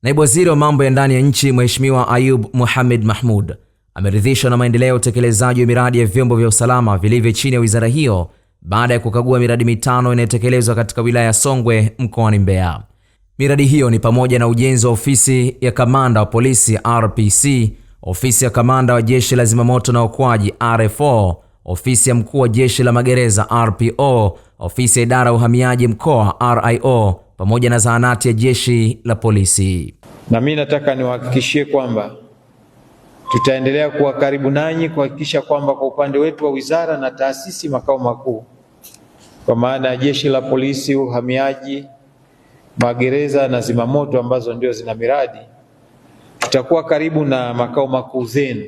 Naibu Waziri wa mambo ya ndani ya nchi Mheshimiwa Ayub Mohamed Mahmoud ameridhishwa na maendeleo ya utekelezaji wa miradi ya vyombo vya usalama vilivyo chini ya wizara hiyo baada ya kukagua miradi mitano inayotekelezwa katika wilaya ya Songwe mkoani Mbeya. Miradi hiyo ni pamoja na ujenzi wa ofisi ya kamanda wa polisi RPC, ofisi ya kamanda wa jeshi la zimamoto na uokoaji RFO, ofisi ya mkuu wa jeshi la magereza RPO, ofisi ya idara ya uhamiaji mkoa RIO, pamoja na zahanati ya jeshi la polisi. Na mimi nataka niwahakikishie kwamba tutaendelea kuwa karibu nanyi kuhakikisha kwamba kwa upande wetu wa wizara na taasisi makao makuu, kwa maana ya jeshi la polisi, uhamiaji, magereza na zimamoto ambazo ndio zina miradi, tutakuwa karibu na makao makuu zenu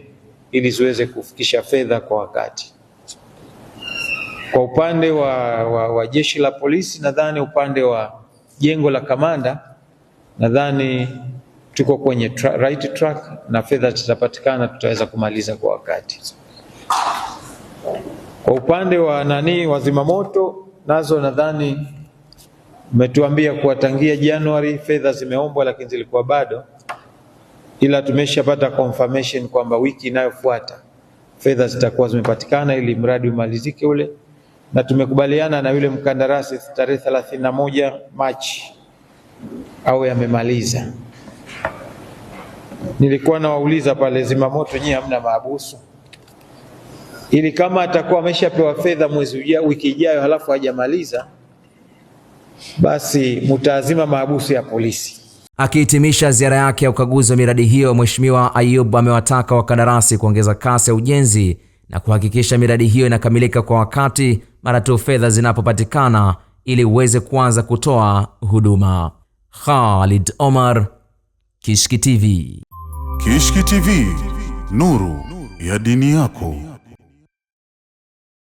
ili ziweze kufikisha fedha kwa wakati. Kwa upande wa jeshi la polisi, nadhani upande wa jengo la kamanda, nadhani tuko kwenye right track na fedha zitapatikana, tutaweza kumaliza kwa wakati. Kwa upande wa zimamoto, nazo nadhani umetuambia kuwatangia Januari fedha zimeombwa lakini zilikuwa bado, ila tumeshapata confirmation kwamba wiki inayofuata fedha zitakuwa zimepatikana ili mradi umalizike ule, na tumekubaliana na yule mkandarasi tarehe 31 Machi au yamemaliza. Nilikuwa nawauliza pale zimamoto, nyinyi hamna mahabusu, ili kama atakuwa ameshapewa fedha wiki ijayo halafu hajamaliza, basi mtaazima mahabusu ya polisi. Akihitimisha ziara yake ya ukaguzi wa miradi hiyo, Mheshimiwa Ayub amewataka wakandarasi kuongeza kasi ya ujenzi na kuhakikisha miradi hiyo inakamilika kwa wakati mara tu fedha zinapopatikana ili uweze kuanza kutoa huduma. Khalid Omar, Kishki TV. Kishki TV, nuru ya dini yako.